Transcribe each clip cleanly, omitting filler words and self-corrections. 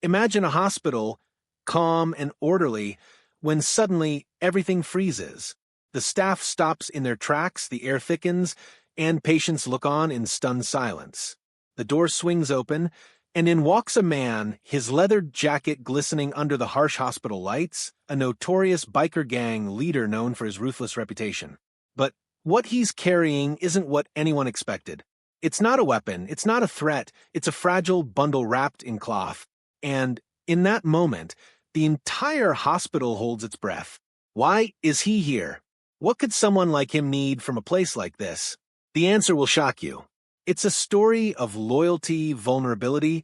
Imagine a hospital, calm and orderly, when suddenly everything freezes. The staff stops in their tracks, the air thickens, and patients look on in stunned silence. The door swings open, and in walks a man, his leather jacket glistening under the harsh hospital lights, a notorious biker gang leader known for his ruthless reputation. But what he's carrying isn't what anyone expected. It's not a weapon, it's not a threat, it's a fragile bundle wrapped in cloth. And in that moment, the entire hospital holds its breath. Why is he here? What could someone like him need from a place like this? The answer will shock you. It's a story of loyalty, vulnerability,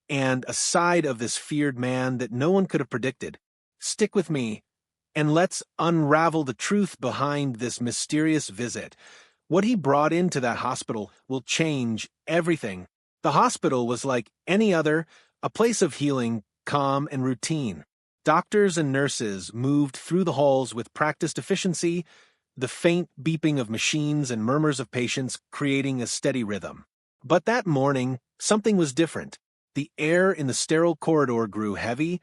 and a side of this feared man that no one could have predicted. Stick with me, and let's unravel the truth behind this mysterious visit. What he brought into that hospital will change everything. The hospital was like any other, a place of healing, calm, and routine. Doctors and nurses moved through the halls with practiced efficiency, the faint beeping of machines and murmurs of patients creating a steady rhythm. But that morning, something was different. The air in the sterile corridor grew heavy,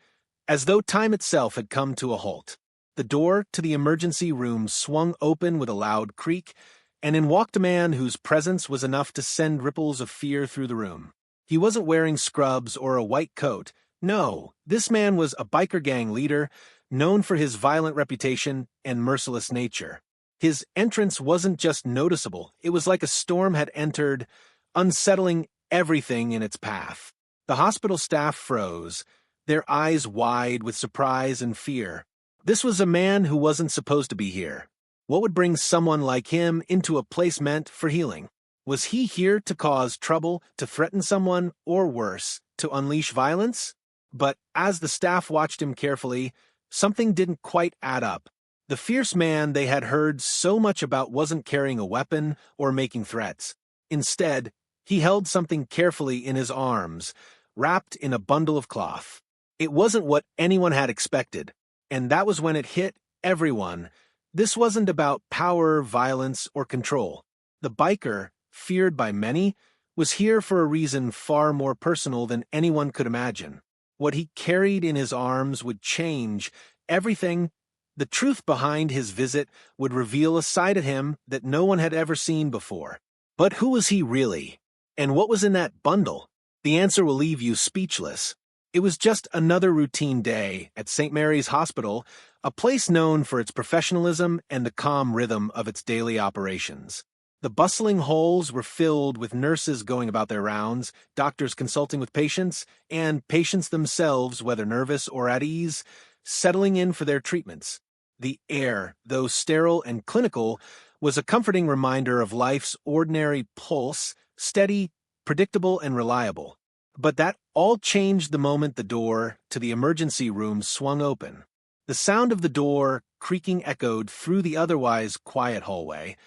as though time itself had come to a halt. The door to the emergency room swung open with a loud creak, and in walked a man whose presence was enough to send ripples of fear through the room. He wasn't wearing scrubs or a white coat. No, this man was a biker gang leader, known for his violent reputation and merciless nature. His entrance wasn't just noticeable, it was like a storm had entered, unsettling everything in its path. The hospital staff froze, their eyes wide with surprise and fear. This was a man who wasn't supposed to be here. What would bring someone like him into a place meant for healing? Was he here to cause trouble, to threaten someone, or worse, to unleash violence? But as the staff watched him carefully, something didn't quite add up. The fierce man they had heard so much about wasn't carrying a weapon or making threats. Instead, he held something carefully in his arms, wrapped in a bundle of cloth. It wasn't what anyone had expected, and that was when it hit everyone. This wasn't about power, violence, or control. The biker, feared by many, was here for a reason far more personal than anyone could imagine. What he carried in his arms would change everything. The truth behind his visit would reveal a side of him that no one had ever seen before. But who was he really? And what was in that bundle? The answer will leave you speechless. It was just another routine day at St. Mary's Hospital, a place known for its professionalism and the calm rhythm of its daily operations. The bustling halls were filled with nurses going about their rounds, doctors consulting with patients, and patients themselves, whether nervous or at ease, settling in for their treatments. The air, though sterile and clinical, was a comforting reminder of life's ordinary pulse, steady, predictable, and reliable. But that all changed the moment the door to the emergency room swung open. The sound of the door creaking echoed through the otherwise quiet hallway,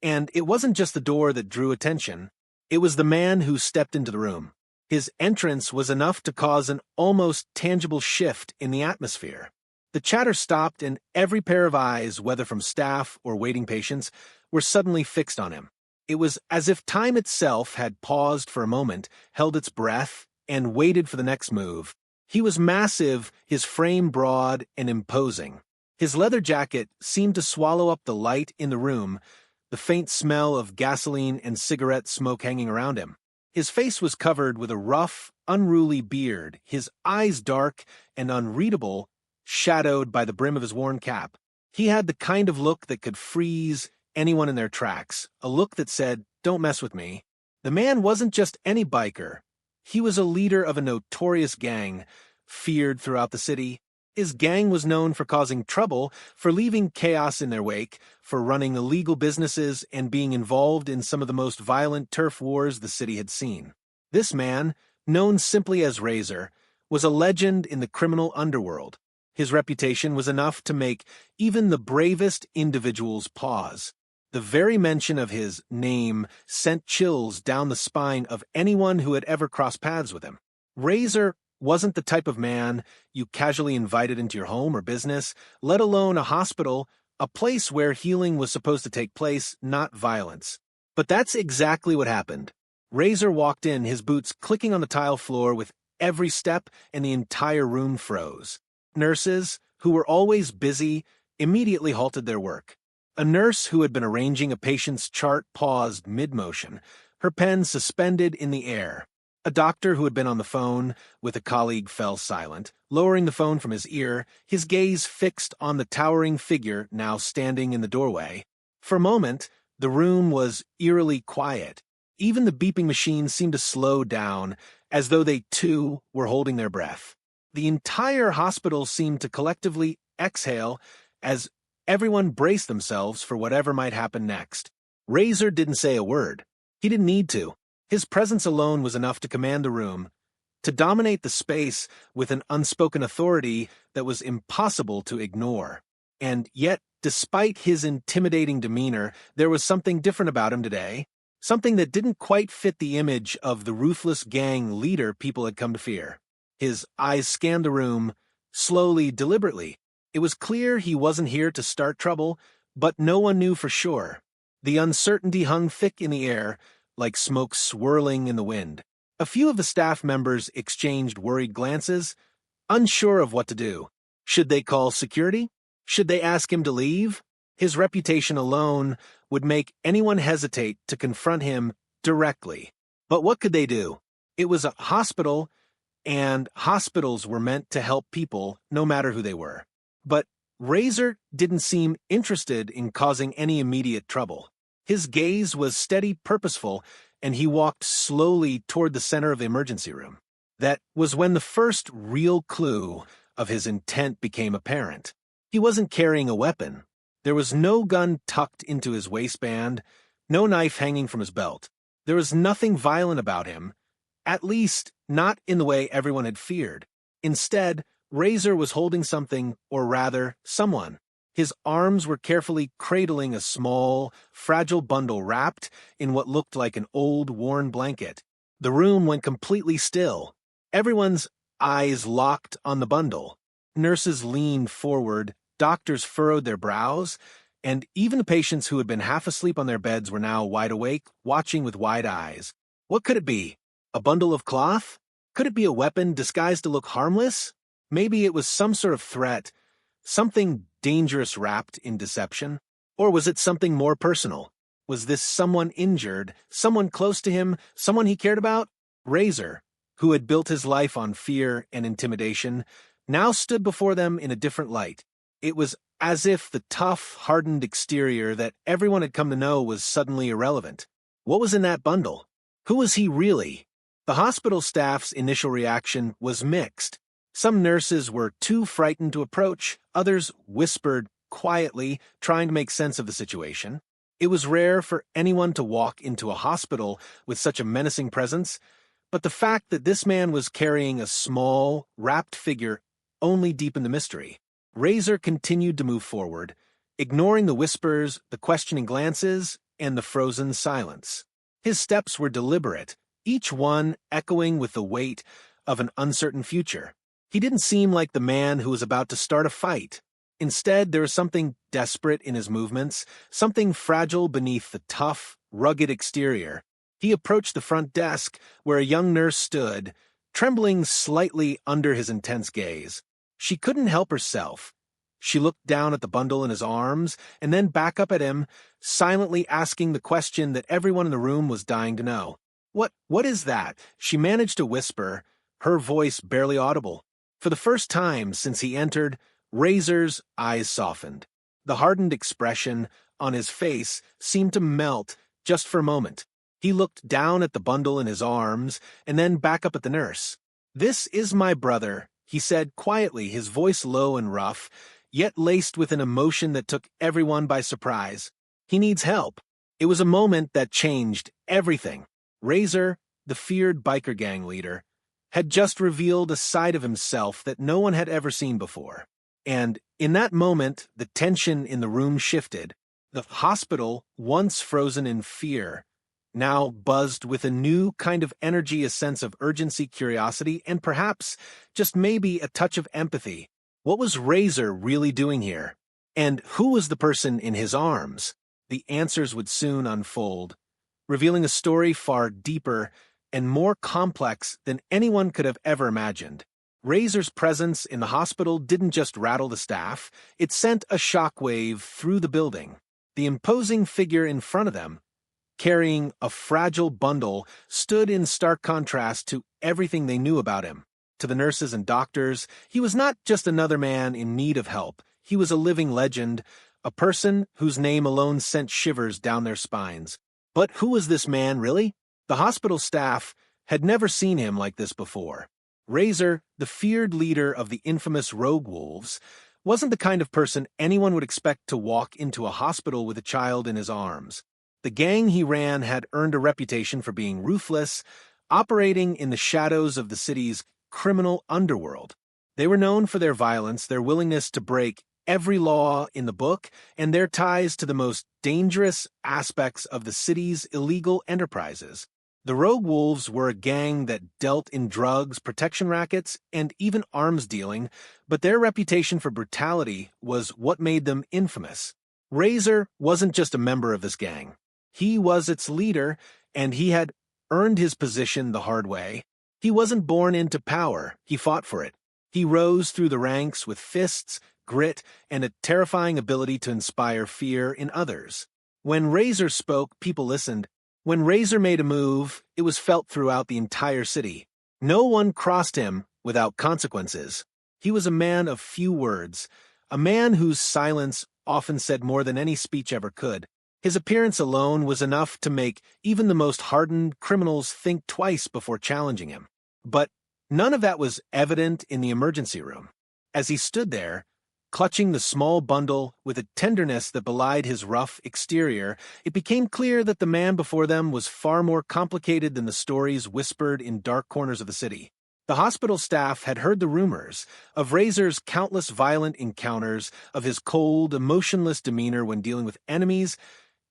and it wasn't just the door that drew attention. It was the man who stepped into the room. His entrance was enough to cause an almost tangible shift in the atmosphere. The chatter stopped, and every pair of eyes, whether from staff or waiting patients, were suddenly fixed on him. It was as if time itself had paused for a moment, held its breath, and waited for the next move. He was massive, his frame broad and imposing. His leather jacket seemed to swallow up the light in the room, the faint smell of gasoline and cigarette smoke hanging around him. His face was covered with a rough, unruly beard, his eyes dark and unreadable, shadowed by the brim of his worn cap. He had the kind of look that could freeze anyone in their tracks, a look that said, "Don't mess with me." The man wasn't just any biker. He was a leader of a notorious gang, feared throughout the city. His gang was known for causing trouble, for leaving chaos in their wake, for running illegal businesses, and being involved in some of the most violent turf wars the city had seen. This man, known simply as Razor, was a legend in the criminal underworld. His reputation was enough to make even the bravest individuals pause. The very mention of his name sent chills down the spine of anyone who had ever crossed paths with him. Razor wasn't the type of man you casually invited into your home or business, let alone a hospital, a place where healing was supposed to take place, not violence. But that's exactly what happened. Razor walked in, his boots clicking on the tile floor with every step, and the entire room froze. Nurses, who were always busy, immediately halted their work. A nurse who had been arranging a patient's chart paused mid-motion, her pen suspended in the air. A doctor who had been on the phone with a colleague fell silent, lowering the phone from his ear, his gaze fixed on the towering figure now standing in the doorway. For a moment, the room was eerily quiet. Even the beeping machine seemed to slow down, as though they, too, were holding their breath. The entire hospital seemed to collectively exhale as everyone braced themselves for whatever might happen next. Razor didn't say a word. He didn't need to. His presence alone was enough to command the room, to dominate the space with an unspoken authority that was impossible to ignore. And yet, despite his intimidating demeanor, there was something different about him today, something that didn't quite fit the image of the ruthless gang leader people had come to fear. His eyes scanned the room, slowly, deliberately. It was clear he wasn't here to start trouble, but no one knew for sure. The uncertainty hung thick in the air, like smoke swirling in the wind. A few of the staff members exchanged worried glances, unsure of what to do. Should they call security? Should they ask him to leave? His reputation alone would make anyone hesitate to confront him directly. But what could they do? It was a hospital, and hospitals were meant to help people, no matter who they were. But Razor didn't seem interested in causing any immediate trouble. His gaze was steady, purposeful, and he walked slowly toward the center of the emergency room. That was when the first real clue of his intent became apparent. He wasn't carrying a weapon. There was no gun tucked into his waistband, no knife hanging from his belt. There was nothing violent about him, at least not in the way everyone had feared. Instead, Razor was holding something, or rather, someone. His arms were carefully cradling a small, fragile bundle wrapped in what looked like an old, worn blanket. The room went completely still. Everyone's eyes locked on the bundle. Nurses leaned forward, doctors furrowed their brows, and even the patients who had been half asleep on their beds were now wide awake, watching with wide eyes. What could it be? A bundle of cloth? Could it be a weapon disguised to look harmless? Maybe it was some sort of threat, something dangerous wrapped in deception? Or was it something more personal? Was this someone injured, someone close to him, someone he cared about? Razor, who had built his life on fear and intimidation, now stood before them in a different light. It was as if the tough, hardened exterior that everyone had come to know was suddenly irrelevant. What was in that bundle? Who was he really? The hospital staff's initial reaction was mixed. Some nurses were too frightened to approach, others whispered quietly, trying to make sense of the situation. It was rare for anyone to walk into a hospital with such a menacing presence, but the fact that this man was carrying a small, wrapped figure only deepened the mystery. Razor continued to move forward, ignoring the whispers, the questioning glances, and the frozen silence. His steps were deliberate, each one echoing with the weight of an uncertain future. He didn't seem like the man who was about to start a fight. Instead, there was something desperate in his movements, something fragile beneath the tough, rugged exterior. He approached the front desk, where a young nurse stood, trembling slightly under his intense gaze. She couldn't help herself. She looked down at the bundle in his arms, and then back up at him, silently asking the question that everyone in the room was dying to know. What is that?" She managed to whisper, her voice barely audible. For the first time since he entered, Razor's eyes softened. The hardened expression on his face seemed to melt just for a moment. He looked down at the bundle in his arms and then back up at the nurse. "This is my brother," he said quietly, his voice low and rough, yet laced with an emotion that took everyone by surprise. "He needs help." It was a moment that changed everything. Razor, the feared biker gang leader, had just revealed a side of himself that no one had ever seen before. And in that moment, the tension in the room shifted. The hospital, once frozen in fear, now buzzed with a new kind of energy, a sense of urgency, curiosity, and perhaps, just maybe, a touch of empathy. What was Razor really doing here? And who was the person in his arms? The answers would soon unfold, revealing a story far deeper and more complex than anyone could have ever imagined. Razor's presence in the hospital didn't just rattle the staff, it sent a shockwave through the building. The imposing figure in front of them, carrying a fragile bundle, stood in stark contrast to everything they knew about him. To the nurses and doctors, he was not just another man in need of help. He was a living legend, a person whose name alone sent shivers down their spines. But who was this man, really? The hospital staff had never seen him like this before. Razor, the feared leader of the infamous Rogue Wolves, wasn't the kind of person anyone would expect to walk into a hospital with a child in his arms. The gang he ran had earned a reputation for being ruthless, operating in the shadows of the city's criminal underworld. They were known for their violence, their willingness to break every law in the book, and their ties to the most dangerous aspects of the city's illegal enterprises. The Rogue Wolves were a gang that dealt in drugs, protection rackets, and even arms dealing, but their reputation for brutality was what made them infamous. Razor wasn't just a member of this gang. He was its leader, and he had earned his position the hard way. He wasn't born into power, he fought for it. He rose through the ranks with fists, grit, and a terrifying ability to inspire fear in others. When Razor spoke, people listened. When Razor made a move, it was felt throughout the entire city. No one crossed him without consequences. He was a man of few words, a man whose silence often said more than any speech ever could. His appearance alone was enough to make even the most hardened criminals think twice before challenging him. But none of that was evident in the emergency room. As he stood there, clutching the small bundle with a tenderness that belied his rough exterior, it became clear that the man before them was far more complicated than the stories whispered in dark corners of the city. The hospital staff had heard the rumors of Razor's countless violent encounters, of his cold, emotionless demeanor when dealing with enemies,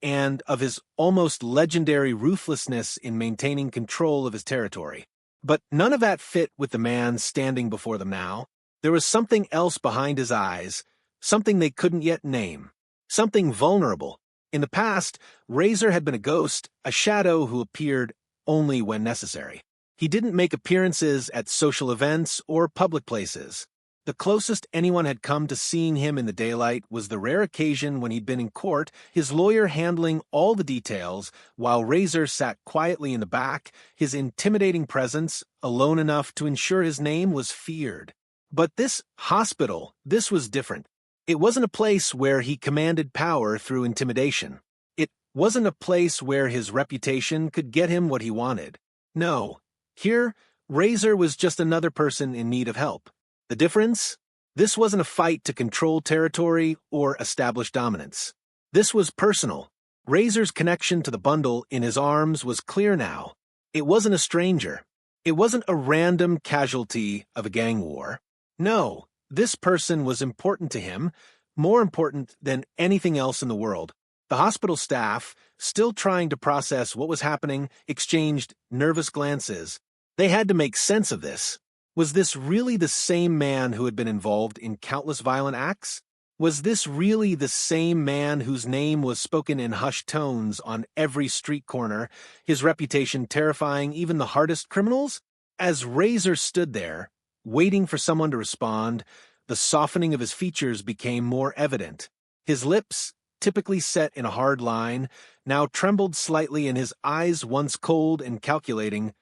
and of his almost legendary ruthlessness in maintaining control of his territory. But none of that fit with the man standing before them now. There was something else behind his eyes, something they couldn't yet name, something vulnerable. In the past, Razor had been a ghost, a shadow who appeared only when necessary. He didn't make appearances at social events or public places. The closest anyone had come to seeing him in the daylight was the rare occasion when he'd been in court, his lawyer handling all the details, while Razor sat quietly in the back, his intimidating presence alone enough to ensure his name was feared. But this hospital, this was different. It wasn't a place where he commanded power through intimidation. It wasn't a place where his reputation could get him what he wanted. No, here, Razor was just another person in need of help. The difference? This wasn't a fight to control territory or establish dominance. This was personal. Razor's connection to the bundle in his arms was clear now. It wasn't a stranger. It wasn't a random casualty of a gang war. No, this person was important to him, more important than anything else in the world. The hospital staff, still trying to process what was happening, exchanged nervous glances. They had to make sense of this. Was this really the same man who had been involved in countless violent acts? Was this really the same man whose name was spoken in hushed tones on every street corner, his reputation terrifying even the hardest criminals? As Razor stood there, waiting for someone to respond, the softening of his features became more evident. His lips, typically set in a hard line, now trembled slightly, and his eyes, once cold and calculating,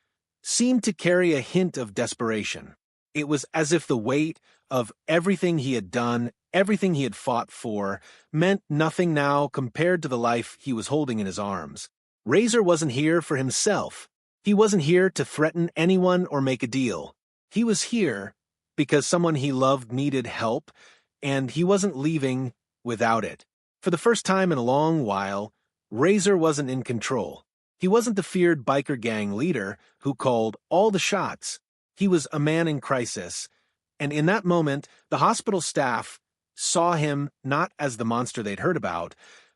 seemed to carry a hint of desperation. It was as if the weight of everything he had done, everything he had fought for, meant nothing now compared to the life he was holding in his arms. Razor wasn't here for himself. He wasn't here to threaten anyone or make a deal. He was here because someone he loved needed help, and he wasn't leaving without it. For the first time in a long while, Razor wasn't in control. He wasn't the feared biker gang leader who called all the shots. He was a man in crisis, and in that moment, the hospital staff saw him not as the monster they'd heard about,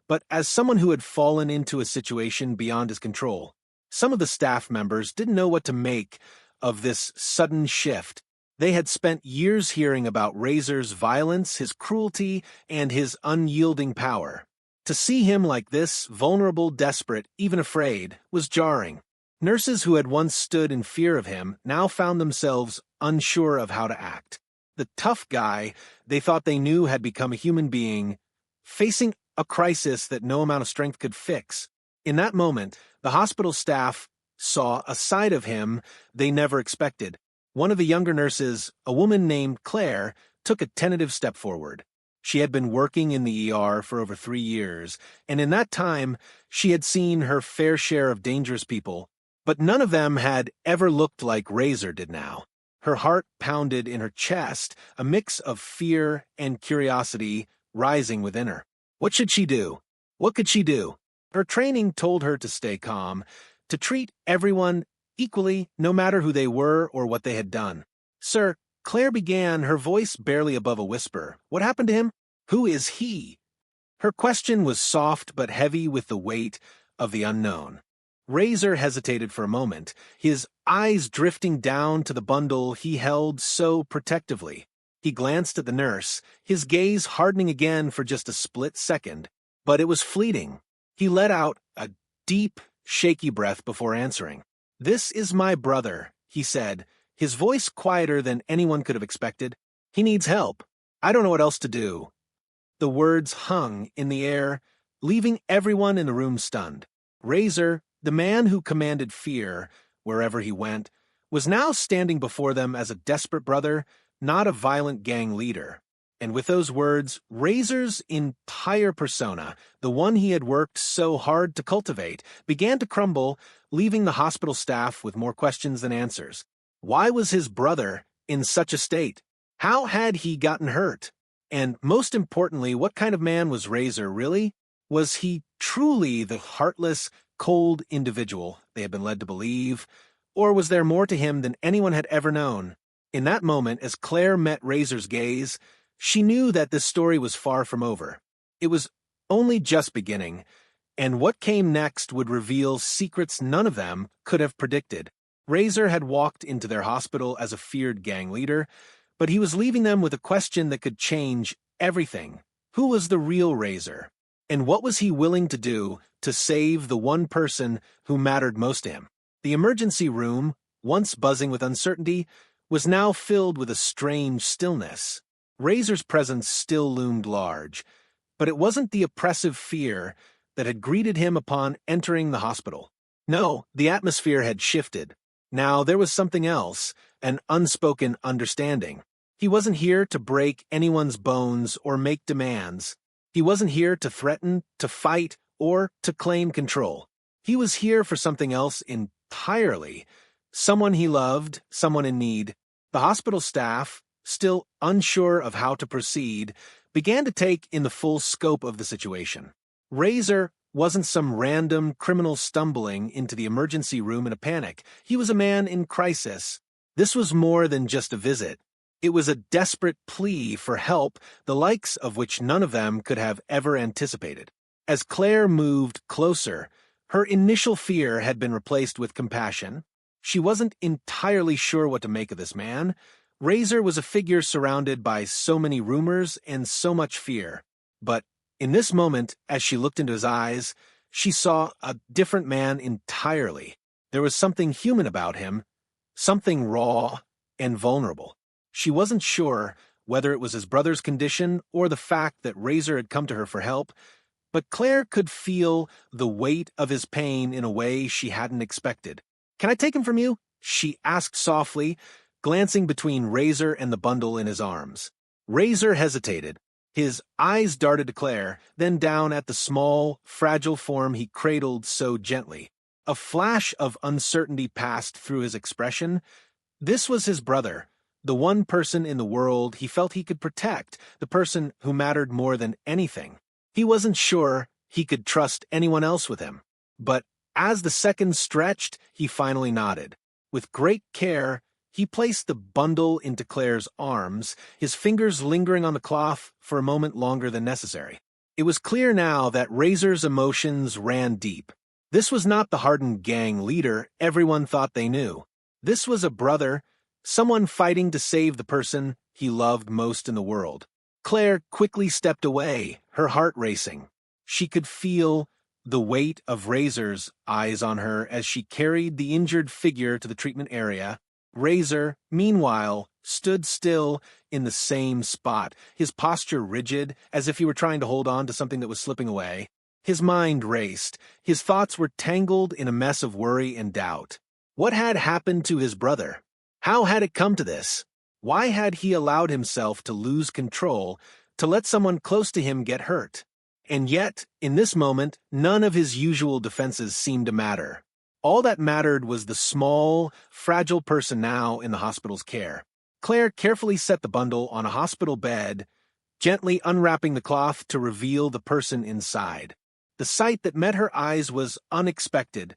but as someone who had fallen into a situation beyond his control. Some of the staff members didn't know what to make of this sudden shift. They had spent years hearing about Razor's violence, his cruelty, and his unyielding power. To see him like this, vulnerable, desperate, even afraid, was jarring. Nurses who had once stood in fear of him now found themselves unsure of how to act. The tough guy they thought they knew had become a human being, facing a crisis that no amount of strength could fix. In that moment, the hospital staff saw a side of him they never expected. One of the younger nurses, a woman named Claire, took a tentative step forward. She had been working in the ER for over 3 years, and in that time, she had seen her fair share of dangerous people, but none of them had ever looked like Razor did now. Her heart pounded in her chest, a mix of fear and curiosity rising within her. What should she do? What could she do? Her training told her to stay calm, to treat everyone equally, no matter who they were or what they had done. "Sir," Claire began, her voice barely above a whisper. "What happened to him? Who is he?" Her question was soft but heavy with the weight of the unknown. Razor hesitated for a moment, his eyes drifting down to the bundle he held so protectively. He glanced at the nurse, his gaze hardening again for just a split second, but it was fleeting. He let out a deep, shaky breath before answering. "This is my brother," he said, his voice quieter than anyone could have expected. "He needs help. I don't know what else to do." The words hung in the air, leaving everyone in the room stunned. Razor, the man who commanded fear wherever he went, was now standing before them as a desperate brother, not a violent gang leader. And with those words, Razor's entire persona, the one he had worked so hard to cultivate, began to crumble, leaving the hospital staff with more questions than answers. Why was his brother in such a state? How had he gotten hurt? And most importantly, what kind of man was Razor really? Was he truly the heartless, cold individual they had been led to believe? Or was there more to him than anyone had ever known? In that moment, as Claire met Razor's gaze, she knew that this story was far from over. It was only just beginning, and what came next would reveal secrets none of them could have predicted. Razor had walked into their hospital as a feared gang leader, but he was leaving them with a question that could change everything. Who was the real Razor? And what was he willing to do to save the one person who mattered most to him? The emergency room, once buzzing with uncertainty, was now filled with a strange stillness. Razor's presence still loomed large, but it wasn't the oppressive fear that had greeted him upon entering the hospital. No, the atmosphere had shifted. Now there was something else, an unspoken understanding. He wasn't here to break anyone's bones or make demands. He wasn't here to threaten, to fight, or to claim control. He was here for something else entirely. Someone he loved, someone in need. The hospital staff, still unsure of how to proceed, began to take in the full scope of the situation. Razor wasn't some random criminal stumbling into the emergency room in a panic. He was a man in crisis. This was more than just a visit. It was a desperate plea for help, the likes of which none of them could have ever anticipated. As Claire moved closer, her initial fear had been replaced with compassion. She wasn't entirely sure what to make of this man. Razor was a figure surrounded by so many rumors and so much fear. But in this moment, as she looked into his eyes, she saw a different man entirely. There was something human about him, something raw and vulnerable. She wasn't sure whether it was his brother's condition or the fact that Razor had come to her for help, but Claire could feel the weight of his pain in a way she hadn't expected. "Can I take him from you?" she asked softly, glancing between Razor and the bundle in his arms. Razor hesitated. His eyes darted to Claire, then down at the small, fragile form he cradled so gently. A flash of uncertainty passed through his expression. This was his brother, the one person in the world he felt he could protect, the person who mattered more than anything. He wasn't sure he could trust anyone else with him. But as the seconds stretched, he finally nodded. With great care, he placed the bundle into Claire's arms, his fingers lingering on the cloth for a moment longer than necessary. It was clear now that Razor's emotions ran deep. This was not the hardened gang leader everyone thought they knew. This was a brother, someone fighting to save the person he loved most in the world. Claire quickly stepped away, her heart racing. She could feel the weight of Razor's eyes on her as she carried the injured figure to the treatment area. Razor, meanwhile, stood still in the same spot, his posture rigid, as if he were trying to hold on to something that was slipping away. His mind raced. His thoughts were tangled in a mess of worry and doubt. What had happened to his brother? How had it come to this? Why had he allowed himself to lose control, to let someone close to him get hurt? And yet, in this moment, none of his usual defenses seemed to matter. All that mattered was the small, fragile person now in the hospital's care. Claire carefully set the bundle on a hospital bed, gently unwrapping the cloth to reveal the person inside. The sight that met her eyes was unexpected.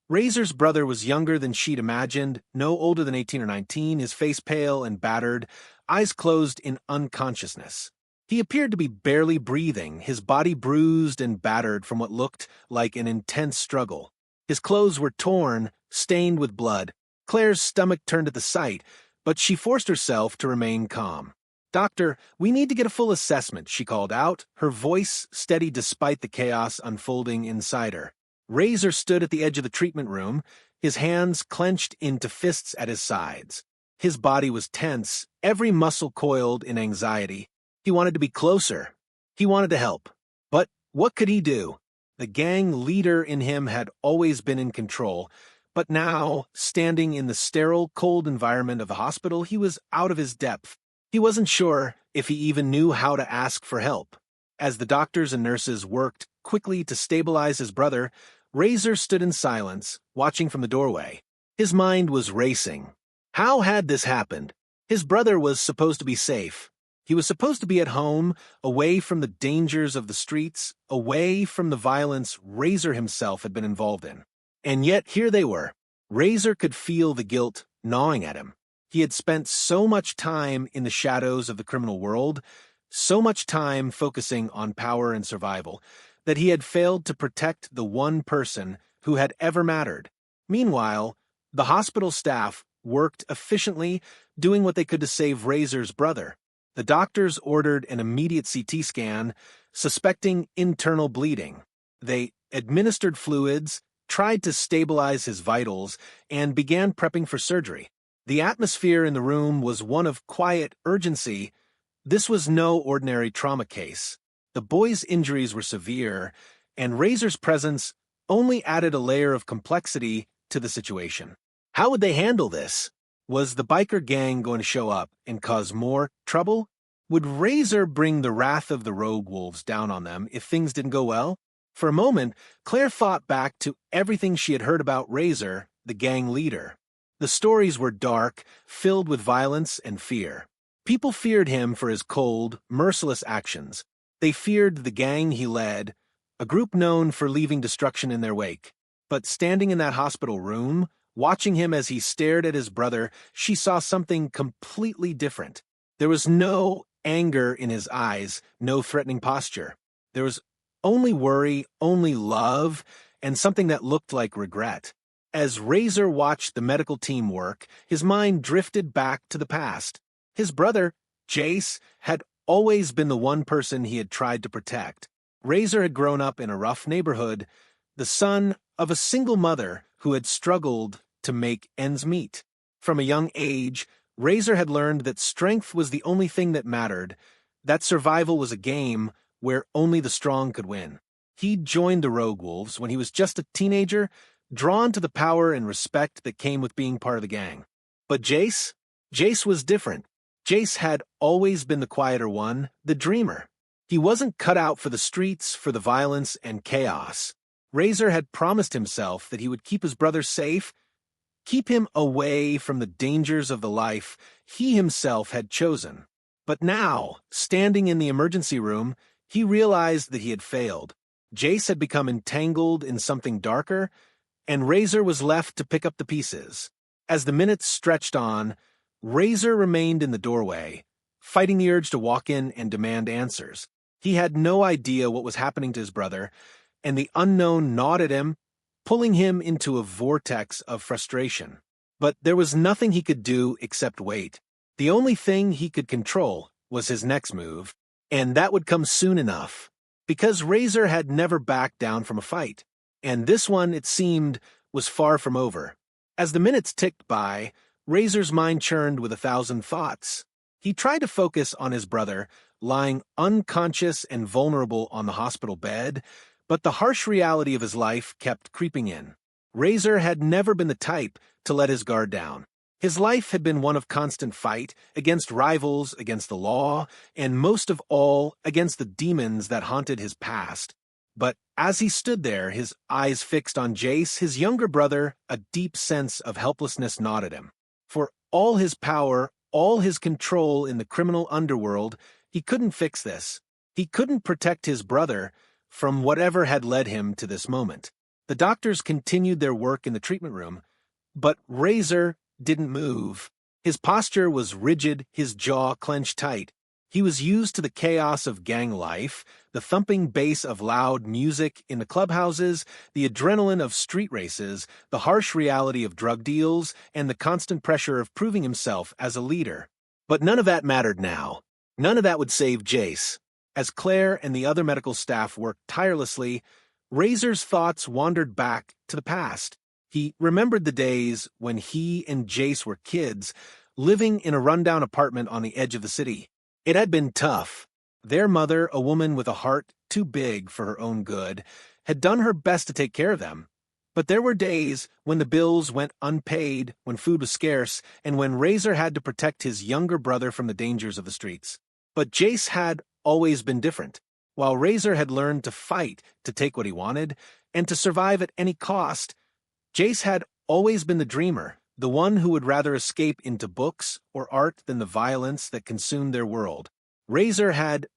Razor's brother was younger than she'd imagined, no older than 18 or 19, his face pale and battered, eyes closed in unconsciousness. He appeared to be barely breathing, his body bruised and battered from what looked like an intense struggle. His clothes were torn, stained with blood. Claire's stomach turned at the sight, but she forced herself to remain calm. "Doctor, we need to get a full assessment," she called out, her voice steady despite the chaos unfolding inside her. Razor stood at the edge of the treatment room, his hands clenched into fists at his sides. His body was tense, every muscle coiled in anxiety. He wanted to be closer. He wanted to help. But what could he do? The gang leader in him had always been in control, but now, standing in the sterile, cold environment of the hospital, he was out of his depth. He wasn't sure if he even knew how to ask for help. As the doctors and nurses worked quickly to stabilize his brother, Razor stood in silence, watching from the doorway. His mind was racing. How had this happened? His brother was supposed to be safe. He was supposed to be at home, away from the dangers of the streets, away from the violence Razor himself had been involved in. And yet here they were. Razor could feel the guilt gnawing at him. He had spent so much time in the shadows of the criminal world, so much time focusing on power and survival, that he had failed to protect the one person who had ever mattered. Meanwhile, the hospital staff worked efficiently, doing what they could to save Razor's brother. The doctors ordered an immediate CT scan, suspecting internal bleeding. They administered fluids, tried to stabilize his vitals, and began prepping for surgery. The atmosphere in the room was one of quiet urgency. This was no ordinary trauma case. The boy's injuries were severe, and Razor's presence only added a layer of complexity to the situation. How would they handle this? Was the biker gang going to show up and cause more trouble? Would Razor bring the wrath of the rogue wolves down on them if things didn't go well? For a moment, Claire thought back to everything she had heard about Razor, the gang leader. The stories were dark, filled with violence and fear. People feared him for his cold, merciless actions. They feared the gang he led, a group known for leaving destruction in their wake. But standing in that hospital room, watching him as he stared at his brother, she saw something completely different. There was no anger in his eyes, no threatening posture. There was only worry, only love, and something that looked like regret. As Razor watched the medical team work, his mind drifted back to the past. His brother, Jace, had always been the one person he had tried to protect. Razor had grown up in a rough neighborhood, the son of a single mother who had struggled to make ends meet. From a young age, Razor had learned that strength was the only thing that mattered, that survival was a game where only the strong could win. He'd joined the Rogue Wolves when he was just a teenager, drawn to the power and respect that came with being part of the gang. But Jace was different. Jace had always been the quieter one, the dreamer. He wasn't cut out for the streets, for the violence and chaos. Razor had promised himself that he would keep his brother safe, keep him away from the dangers of the life he himself had chosen. But now, standing in the emergency room, he realized that he had failed. Jace had become entangled in something darker, and Razor was left to pick up the pieces. As the minutes stretched on, Razor remained in the doorway, fighting the urge to walk in and demand answers. He had no idea what was happening to his brother, and the unknown gnawed at him, pulling him into a vortex of frustration. But there was nothing he could do except wait. The only thing he could control was his next move, and that would come soon enough. because Razor had never backed down from a fight, and this one, it seemed, was far from over. As the minutes ticked by, Razor's mind churned with 1,000 thoughts. He tried to focus on his brother, lying unconscious and vulnerable on the hospital bed, but the harsh reality of his life kept creeping in. Razor had never been the type to let his guard down. His life had been one of constant fight against rivals, against the law, and most of all, against the demons that haunted his past. But as he stood there, his eyes fixed on Jace, his younger brother, a deep sense of helplessness gnawed at him. For all his power, all his control in the criminal underworld, he couldn't fix this. He couldn't protect his brother from whatever had led him to this moment. The doctors continued their work in the treatment room, but Razor didn't move. His posture was rigid, his jaw clenched tight. He was used to the chaos of gang life, the thumping bass of loud music in the clubhouses, the adrenaline of street races, the harsh reality of drug deals, and the constant pressure of proving himself as a leader. But none of that mattered now. None of that would save Jace. As Claire and the other medical staff worked tirelessly, Razor's thoughts wandered back to the past. He remembered the days when he and Jace were kids, living in a rundown apartment on the edge of the city. It had been tough. Their mother, a woman with a heart too big for her own good, had done her best to take care of them. But there were days when the bills went unpaid, when food was scarce, and when Razor had to protect his younger brother from the dangers of the streets. But Jace had always been different. While Razor had learned to fight, to take what he wanted, and to survive at any cost, Jace had always been the dreamer, the one who would rather escape into books or art than the violence that consumed their world. Razor had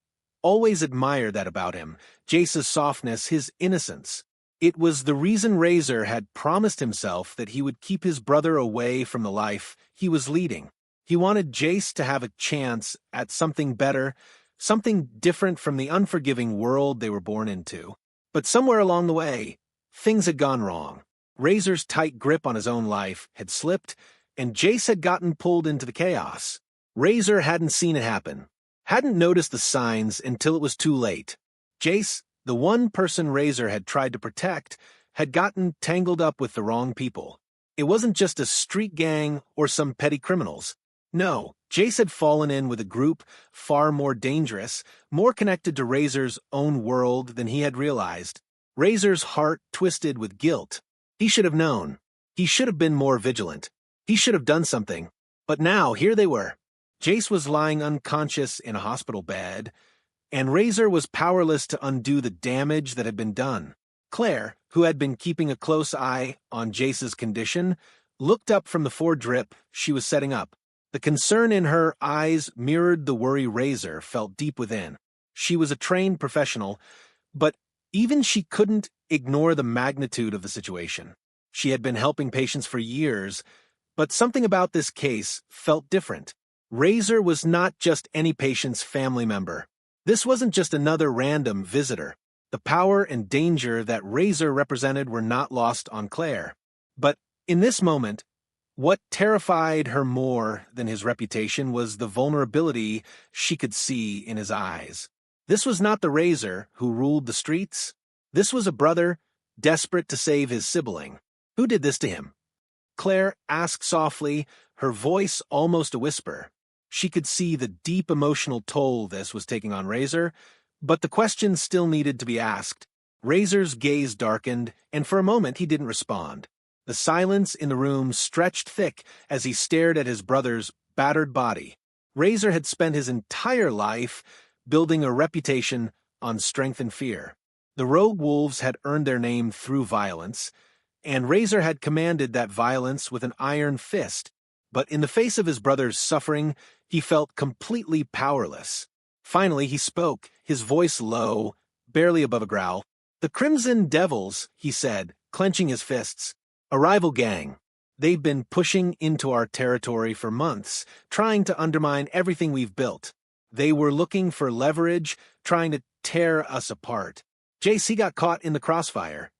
always admired that about him, Jace's softness, his innocence. It was the reason Razor had promised himself that he would keep his brother away from the life he was leading. He wanted Jace to have a chance at something better, something different from the unforgiving world they were born into. But somewhere along the way, things had gone wrong. Razor's tight grip on his own life had slipped, and Jace had gotten pulled into the chaos. Razor hadn't seen it happen, hadn't noticed the signs until it was too late. Jace, the one person Razor had tried to protect, had gotten tangled up with the wrong people. It wasn't just a street gang or some petty criminals. No, Jace had fallen in with a group far more dangerous, more connected to Razor's own world than he had realized. Razor's heart twisted with guilt. He should have known. He should have been more vigilant. He should have done something. But now, here they were. Jace was lying unconscious in a hospital bed, and Razor was powerless to undo the damage that had been done. Claire, who had been keeping a close eye on Jace's condition, looked up from the 4-drip she was setting up. The concern in her eyes mirrored the worry Razor felt deep within. She was a trained professional, but even she couldn't ignore the magnitude of the situation. She had been helping patients for years, but something about this case felt different. Razor was not just any patient's family member. This wasn't just another random visitor. The power and danger that Razor represented were not lost on Claire. But in this moment, what terrified her more than his reputation was the vulnerability she could see in his eyes. This was not the Razor who ruled the streets. This was a brother desperate to save his sibling. Who did this to him? Claire asked softly, her voice almost a whisper. She could see the deep emotional toll this was taking on Razor, but the question still needed to be asked. Razor's gaze darkened, and for a moment he didn't respond. The silence in the room stretched thick as he stared at his brother's battered body. Razor had spent his entire life building a reputation on strength and fear. The rogue wolves had earned their name through violence, and Razor had commanded that violence with an iron fist. But in the face of his brother's suffering, he felt completely powerless. Finally, he spoke, his voice low, barely above a growl. "The Crimson Devils," he said, clenching his fists. "A rival gang. They've been pushing into our territory for months, trying to undermine everything we've built. They were looking for leverage, trying to tear us apart. Jace, he got caught in the crossfire."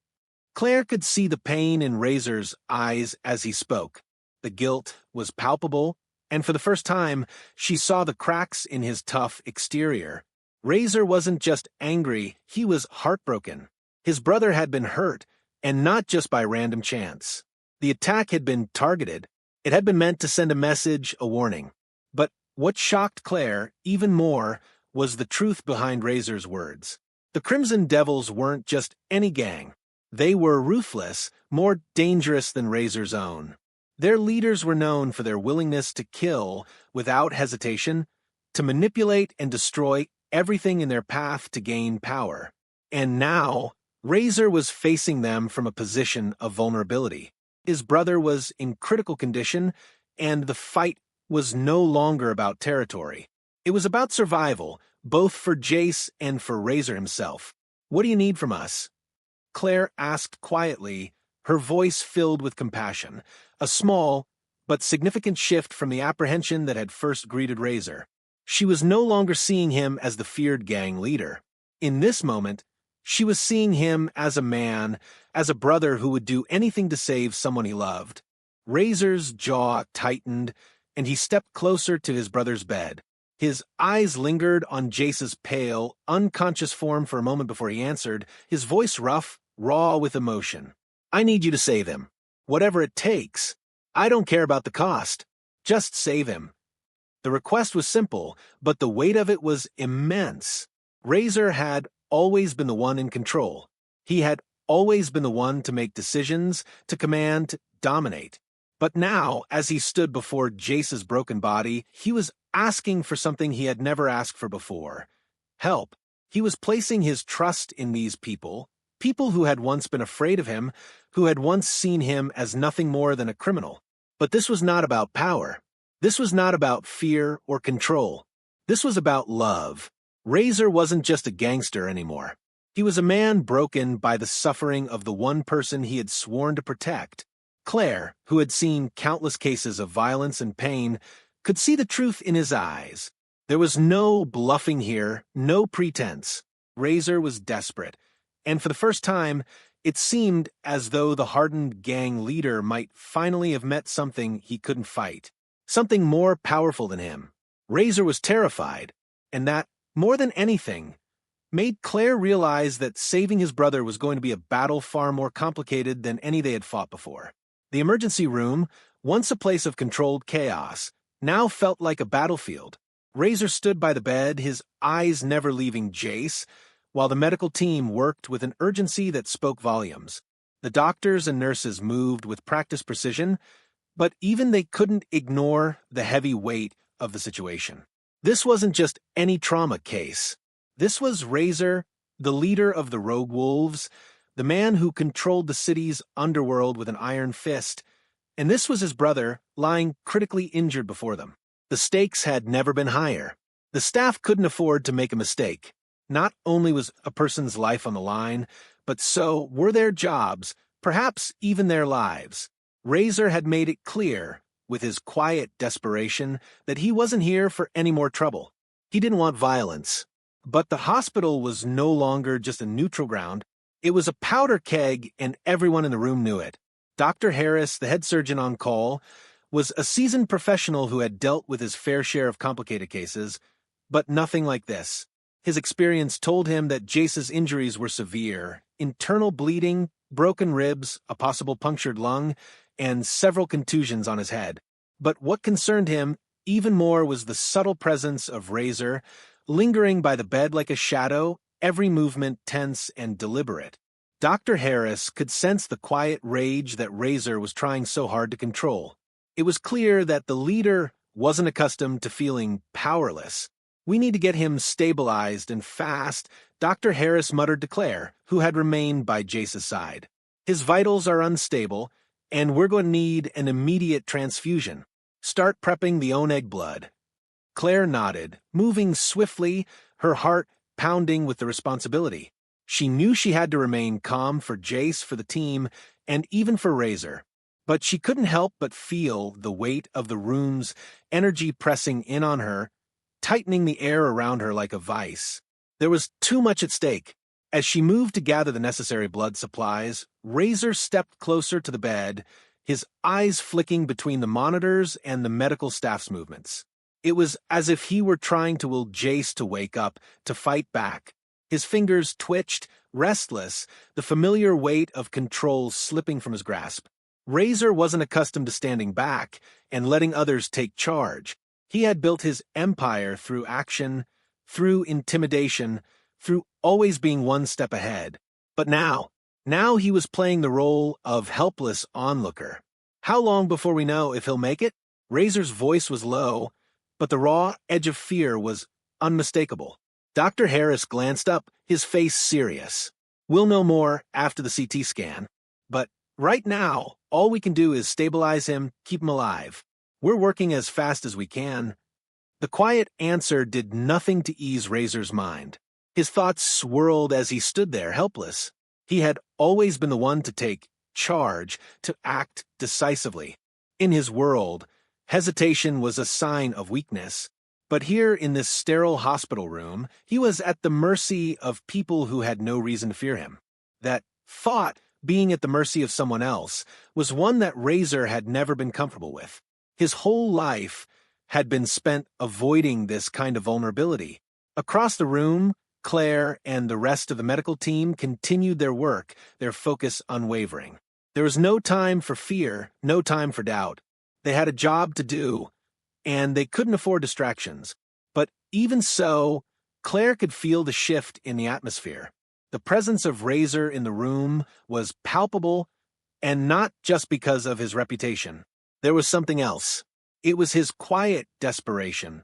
Claire could see the pain in Razor's eyes as he spoke. The guilt was palpable, and for the first time, she saw the cracks in his tough exterior. Razor wasn't just angry, he was heartbroken. His brother had been hurt, and not just by random chance. The attack had been targeted. It had been meant to send a message, a warning. But what shocked Claire even more was the truth behind Razor's words. The Crimson Devils weren't just any gang. They were ruthless, more dangerous than Razor's own. Their leaders were known for their willingness to kill without hesitation, to manipulate and destroy everything in their path to gain power. And now, Razor was facing them from a position of vulnerability. His brother was in critical condition, and the fight was no longer about territory. It was about survival, both for Jace and for Razor himself. "What do you need from us?" Claire asked quietly, her voice filled with compassion, a small but significant shift from the apprehension that had first greeted Razor. She was no longer seeing him as the feared gang leader. In this moment, she was seeing him as a man, as a brother who would do anything to save someone he loved. Razor's jaw tightened, and he stepped closer to his brother's bed. His eyes lingered on Jace's pale, unconscious form for a moment before he answered, his voice rough, raw with emotion. "I need you to save him. Whatever it takes. I don't care about the cost. Just save him." The request was simple, but the weight of it was immense. Razor had always been the one in control. He had always been the one to make decisions, to command, to dominate. But now, as he stood before Jace's broken body, he was asking for something he had never asked for before. Help. He was placing his trust in these people, people who had once been afraid of him, who had once seen him as nothing more than a criminal. But this was not about power. This was not about fear or control. This was about love. Razor wasn't just a gangster anymore. He was a man broken by the suffering of the one person he had sworn to protect. Claire, who had seen countless cases of violence and pain, could see the truth in his eyes. There was no bluffing here, no pretense. Razor was desperate, and for the first time, it seemed as though the hardened gang leader might finally have met something he couldn't fight, something more powerful than him. Razor was terrified, and that, more than anything, made Claire realize that saving his brother was going to be a battle far more complicated than any they had fought before. The emergency room, once a place of controlled chaos, now felt like a battlefield. Razor stood by the bed, his eyes never leaving Jace, while the medical team worked with an urgency that spoke volumes. The doctors and nurses moved with practiced precision, but even they couldn't ignore the heavy weight of the situation. This wasn't just any trauma case. This was Razor, the leader of the Rogue Wolves, the man who controlled the city's underworld with an iron fist, and this was his brother, lying critically injured before them. The stakes had never been higher. The staff couldn't afford to make a mistake. Not only was a person's life on the line, but so were their jobs, perhaps even their lives. Razor had made it clear, with his quiet desperation, that he wasn't here for any more trouble. He didn't want violence. But the hospital was no longer just a neutral ground. It was a powder keg, and everyone in the room knew it. Dr. Harris, the head surgeon on call, was a seasoned professional who had dealt with his fair share of complicated cases, but nothing like this. His experience told him that Jace's injuries were severe: internal bleeding, broken ribs, a possible punctured lung, and several contusions on his head. But what concerned him even more was the subtle presence of Razor, lingering by the bed like a shadow, every movement tense and deliberate. Dr. Harris could sense the quiet rage that Razor was trying so hard to control. It was clear that the leader wasn't accustomed to feeling powerless. "We need to get him stabilized and fast," Dr. Harris muttered to Claire, who had remained by Jace's side. "His vitals are unstable, and we're going to need an immediate transfusion. Start prepping the Oneg blood." Claire nodded, moving swiftly, her heart pounding with the responsibility. She knew she had to remain calm for Jace, for the team, and even for Razor. But she couldn't help but feel the weight of the room's energy pressing in on her, tightening the air around her like a vice. There was too much at stake. As she moved to gather the necessary blood supplies, Razor stepped closer to the bed, his eyes flicking between the monitors and the medical staff's movements. It was as if he were trying to will Jace to wake up, to fight back. His fingers twitched, restless, the familiar weight of control slipping from his grasp. Razor wasn't accustomed to standing back and letting others take charge. He had built his empire through action, through intimidation, through always being one step ahead. But now he was playing the role of helpless onlooker. How long before we know if he'll make it? Razor's voice was low, but the raw edge of fear was unmistakable. Dr. Harris glanced up, his face serious. We'll know more after the CT scan. But right now, all we can do is stabilize him, keep him alive. We're working as fast as we can. The quiet answer did nothing to ease Razor's mind. His thoughts swirled as he stood there, helpless. He had always been the one to take charge, to act decisively. In his world, hesitation was a sign of weakness. But here in this sterile hospital room, he was at the mercy of people who had no reason to fear him. That thought, being at the mercy of someone else, was one that Razor had never been comfortable with. His whole life had been spent avoiding this kind of vulnerability. Across the room, Claire and the rest of the medical team continued their work, their focus unwavering. There was no time for fear, no time for doubt. They had a job to do, and they couldn't afford distractions. But even so, Claire could feel the shift in the atmosphere. The presence of Razor in the room was palpable, and not just because of his reputation. There was something else. It was his quiet desperation.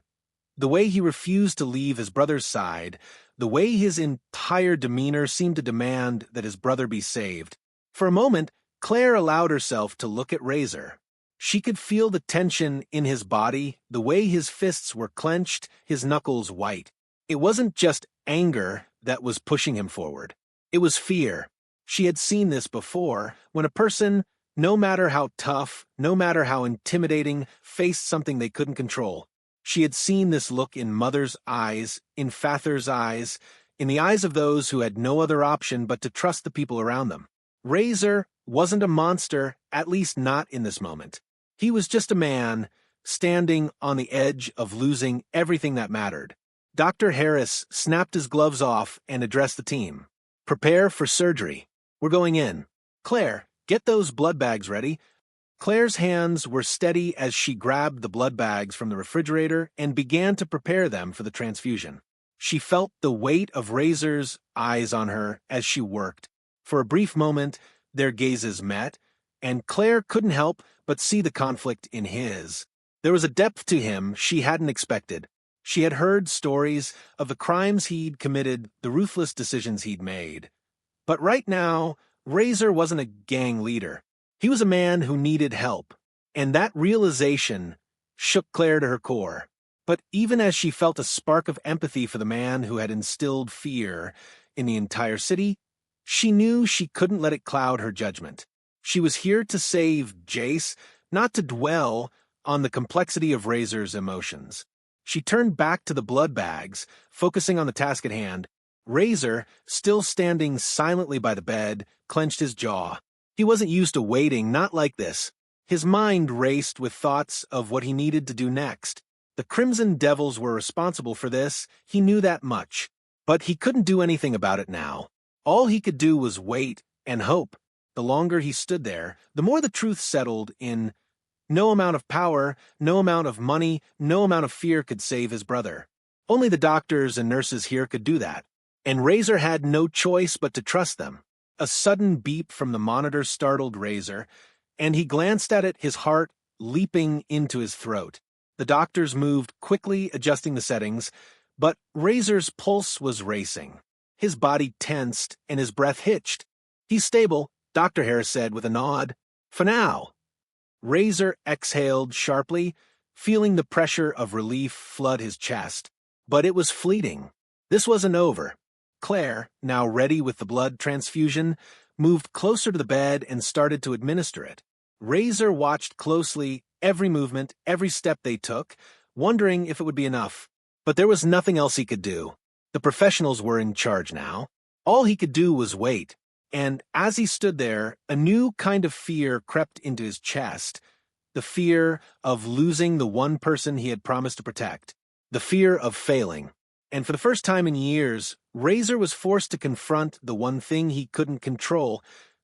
The way he refused to leave his brother's side, the way his entire demeanor seemed to demand that his brother be saved. For a moment, Claire allowed herself to look at Razor. She could feel the tension in his body, the way his fists were clenched, his knuckles white. It wasn't just anger that was pushing him forward. It was fear. She had seen this before, when a person, no matter how tough, no matter how intimidating, faced something they couldn't control. She had seen this look in Mother's eyes, in Father's eyes, in the eyes of those who had no other option but to trust the people around them. Razor wasn't a monster, at least not in this moment. He was just a man, standing on the edge of losing everything that mattered. Dr. Harris snapped his gloves off and addressed the team. Prepare for surgery. We're going in. Claire, get those blood bags ready. Claire's hands were steady as she grabbed the blood bags from the refrigerator and began to prepare them for the transfusion. She felt the weight of Razor's eyes on her as she worked. For a brief moment, their gazes met, and Claire couldn't help but see the conflict in his. There was a depth to him she hadn't expected. She had heard stories of the crimes he'd committed, the ruthless decisions he'd made. But right now, Razor wasn't a gang leader. He was a man who needed help, and that realization shook Claire to her core. But even as she felt a spark of empathy for the man who had instilled fear in the entire city, she knew she couldn't let it cloud her judgment. She was here to save Jace, not to dwell on the complexity of Razor's emotions. She turned back to the blood bags, focusing on the task at hand. Razor, still standing silently by the bed, clenched his jaw. He wasn't used to waiting, not like this. His mind raced with thoughts of what he needed to do next. The Crimson Devils were responsible for this, he knew that much. But he couldn't do anything about it now. All he could do was wait and hope. The longer he stood there, the more the truth settled in. No amount of power, no amount of money, no amount of fear could save his brother. Only the doctors and nurses here could do that. And Razor had no choice but to trust them. A sudden beep from the monitor startled Razor, and he glanced at it, his heart leaping into his throat. The doctors moved quickly, adjusting the settings, but Razor's pulse was racing. His body tensed, and his breath hitched. He's stable, Dr. Harris said with a nod. For now. Razor exhaled sharply, feeling the pressure of relief flood his chest. But it was fleeting. This wasn't over. Claire, now ready with the blood transfusion, moved closer to the bed and started to administer it. Razor watched closely every movement, every step they took, wondering if it would be enough. But there was nothing else he could do. The professionals were in charge now. All he could do was wait. And as he stood there, a new kind of fear crept into his chest. the fear of losing the one person he had promised to protect, the fear of failing. And for the first time in years, Razor was forced to confront the one thing he couldn't control,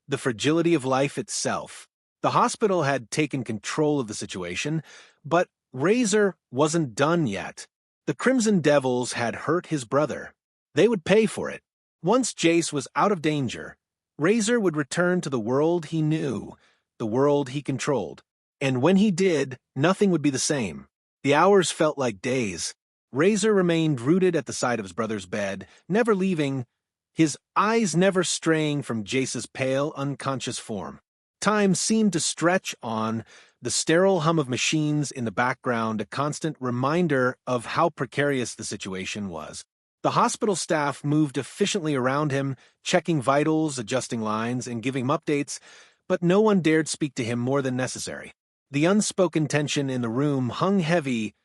the fragility of life itself. The hospital had taken control of the situation, but Razor wasn't done yet. The Crimson Devils had hurt his brother. They would pay for it. Once Jace was out of danger, Razor would return to the world he knew, the world he controlled. And when he did, nothing would be the same. The hours felt like days. Razor remained rooted at the side of his brother's bed, never leaving, his eyes never straying from Jace's pale, unconscious form. Time seemed to stretch on, the sterile hum of machines in the background a constant reminder of how precarious the situation was. The hospital staff moved efficiently around him, checking vitals, adjusting lines, and giving him updates, but no one dared speak to him more than necessary. The unspoken tension in the room hung heavy,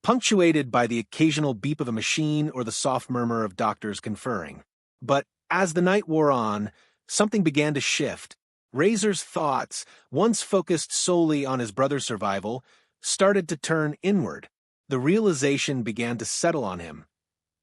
punctuated by the occasional beep of a machine or the soft murmur of doctors conferring. But as the night wore on, something began to shift. Razor's thoughts, once focused solely on his brother's survival, started to turn inward. The realization began to settle on him.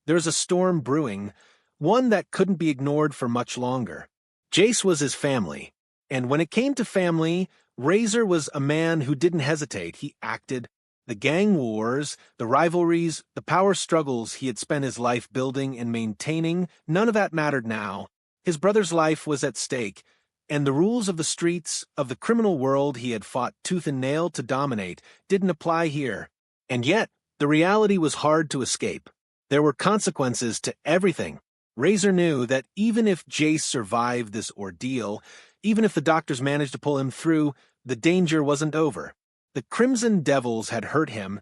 There was a storm brewing, one that couldn't be ignored for much longer. Jace was his family, and when it came to family, Razor was a man who didn't hesitate. He acted. The gang wars, the rivalries, the power struggles he had spent his life building and maintaining, none of that mattered now. His brother's life was at stake, and the rules of the streets, of the criminal world he had fought tooth and nail to dominate, didn't apply here. And yet, the reality was hard to escape. There were consequences to everything. Razor knew that even if Jace survived this ordeal, even if the doctors managed to pull him through, the danger wasn't over. The Crimson Devils had hurt him,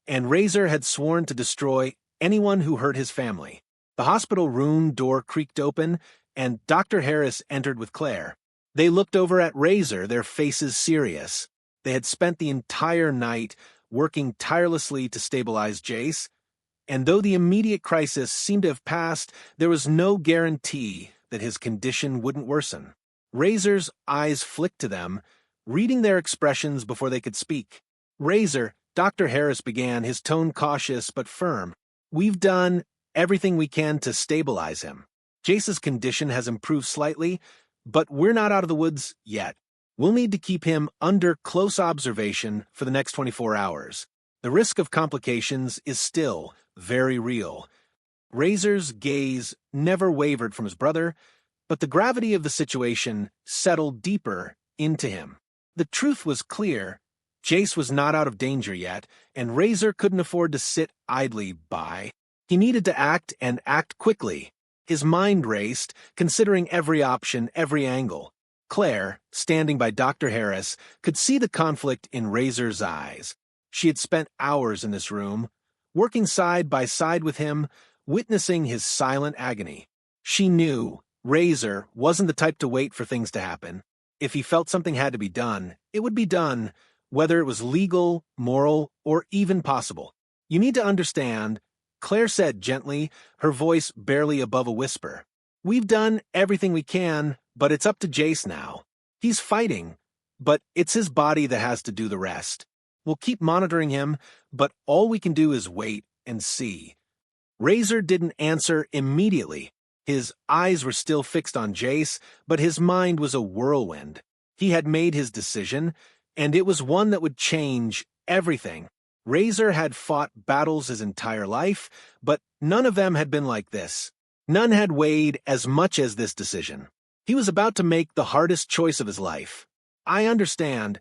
and Razor had sworn to destroy anyone who hurt his family. The hospital room door creaked open, and Dr. Harris entered with Claire. They looked over at Razor, their faces serious. They had spent the entire night working tirelessly to stabilize Jace, and though the immediate crisis seemed to have passed, there was no guarantee that his condition wouldn't worsen. Razor's eyes flicked to them, reading their expressions before they could speak. Razor, Dr. Harris began, his tone cautious but firm. We've done everything we can to stabilize him. Jace's condition has improved slightly, but we're not out of the woods yet. We'll need to keep him under close observation for the next 24 hours. The risk of complications is still very real. Razor's gaze never wavered from his brother, but the gravity of the situation settled deeper into him. The truth was clear. Jace was not out of danger yet, and Razor couldn't afford to sit idly by. He needed to act, and act quickly. His mind raced, considering every option, every angle. Claire, standing by Dr. Harris, could see the conflict in Razor's eyes. She had spent hours in this room, working side by side with him, witnessing his silent agony. She knew Razor wasn't the type to wait for things to happen. If he felt something had to be done, it would be done, whether it was legal, moral, or even possible. You need to understand, Claire said gently, her voice barely above a whisper. We've done everything we can, but it's up to Jace now. He's fighting, but it's his body that has to do the rest. We'll keep monitoring him, but all we can do is wait and see. Razor didn't answer immediately. His eyes were still fixed on Jace, but his mind was a whirlwind. He had made his decision, and it was one that would change everything. Razor had fought battles his entire life, but none of them had been like this. None had weighed as much as this decision. He was about to make the hardest choice of his life. I understand,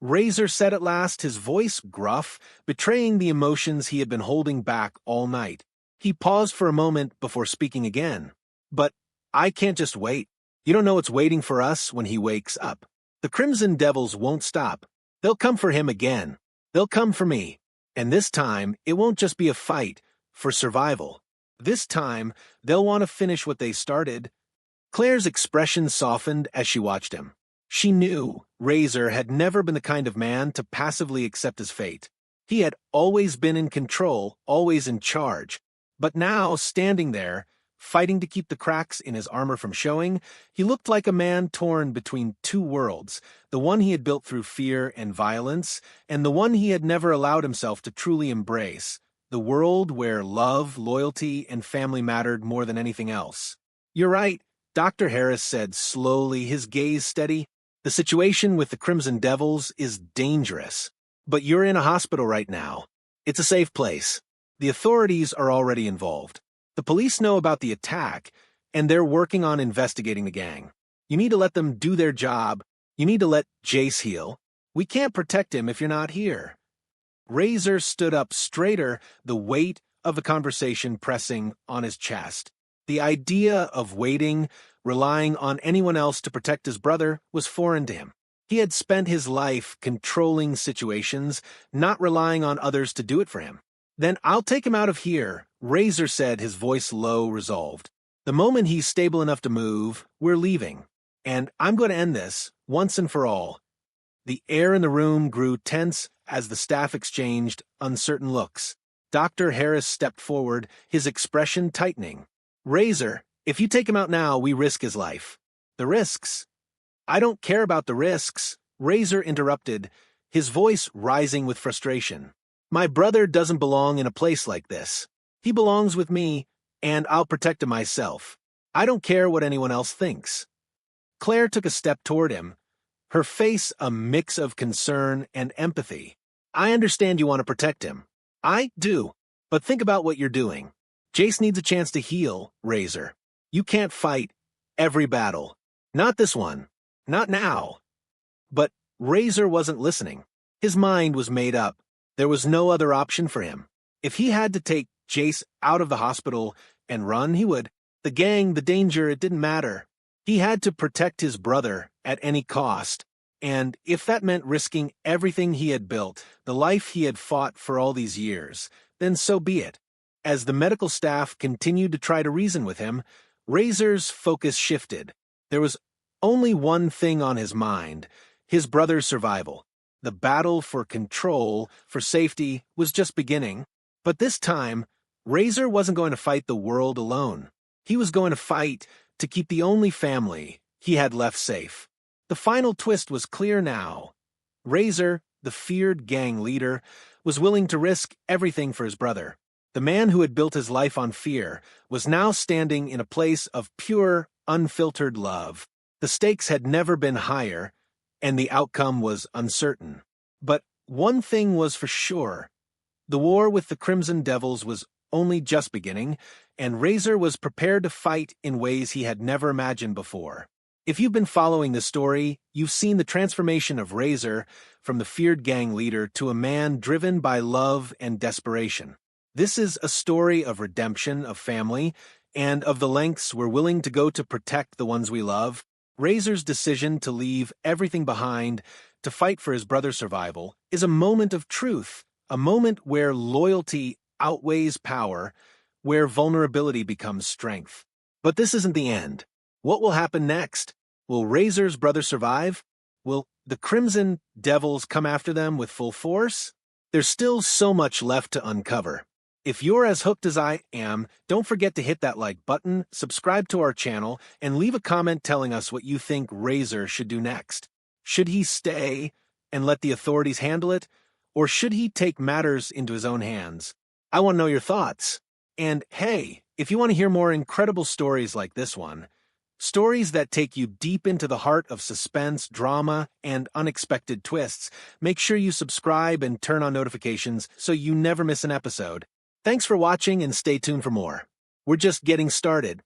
Razor said at last, his voice gruff, betraying the emotions he had been holding back all night. He paused for a moment before speaking again. But I can't just wait. You don't know what's waiting for us when he wakes up. The Crimson Devils won't stop. They'll come for him again. They'll come for me. And this time, it won't just be a fight for survival. This time, they'll want to finish what they started. Claire's expression softened as she watched him. She knew Razor had never been the kind of man to passively accept his fate. He had always been in control, always in charge. But now, standing there, fighting to keep the cracks in his armor from showing. He looked like a man torn between two worlds, the one he had built through fear and violence, and the one he had never allowed himself to truly embrace, the world where love, loyalty, and family mattered more than anything else. "You're right," Dr. Harris said slowly, his gaze steady. "The situation with the Crimson Devils is dangerous. But you're in a hospital right now. It's a safe place. The authorities are already involved. The police know about the attack, and they're working on investigating the gang. You need to let them do their job. You need to let Jace heal. We can't protect him if you're not here." Razor stood up straighter, the weight of the conversation pressing on his chest. The idea of waiting, relying on anyone else to protect his brother, was foreign to him. He had spent his life controlling situations, not relying on others to do it for him. "Then I'll take him out of here," Razor said, his voice low, resolved. "The moment he's stable enough to move, we're leaving. And I'm going to end this, once and for all." The air in the room grew tense as the staff exchanged uncertain looks. Dr. Harris stepped forward, his expression tightening. "Razor, if you take him out now, we risk his life." "The risks?" "I don't care about the risks," Razor interrupted, his voice rising with frustration. "My brother doesn't belong in a place like this. He belongs with me, and I'll protect him myself. I don't care what anyone else thinks." Claire took a step toward him, her face a mix of concern and empathy. "I understand you want to protect him. I do. But think about what you're doing. Jace needs a chance to heal, Razor. You can't fight every battle. Not this one. Not now." But Razor wasn't listening. His mind was made up. There was no other option for him. If he had to take Jace out of the hospital and run, he would. The gang, the danger, it didn't matter. He had to protect his brother at any cost. And if that meant risking everything he had built, the life he had fought for all these years, then so be it. As the medical staff continued to try to reason with him, Razor's focus shifted. There was only one thing on his mind: his brother's survival. The battle for control, for safety, was just beginning. But this time, Razor wasn't going to fight the world alone. He was going to fight to keep the only family he had left safe. The final twist was clear now. Razor, the feared gang leader, was willing to risk everything for his brother. The man who had built his life on fear was now standing in a place of pure, unfiltered love. The stakes had never been higher, and the outcome was uncertain. But one thing was for sure. The war with the Crimson Devils was only just beginning, and Razor was prepared to fight in ways he had never imagined before. If you've been following the story, you've seen the transformation of Razor from the feared gang leader to a man driven by love and desperation. This is a story of redemption, of family, and of the lengths we're willing to go to protect the ones we love. Razor's decision to leave everything behind to fight for his brother's survival is a moment of truth, a moment where loyalty outweighs power, where vulnerability becomes strength. But this isn't the end. What will happen next? Will Razor's brother survive? Will the Crimson Devils come after them with full force? There's still so much left to uncover. If you're as hooked as I am, don't forget to hit that like button, subscribe to our channel, and leave a comment telling us what you think Razor should do next. Should he stay and let the authorities handle it, or should he take matters into his own hands? I want to know your thoughts. And hey, if you want to hear more incredible stories like this one, stories that take you deep into the heart of suspense, drama, and unexpected twists, make sure you subscribe and turn on notifications so you never miss an episode. Thanks for watching and stay tuned for more. We're just getting started.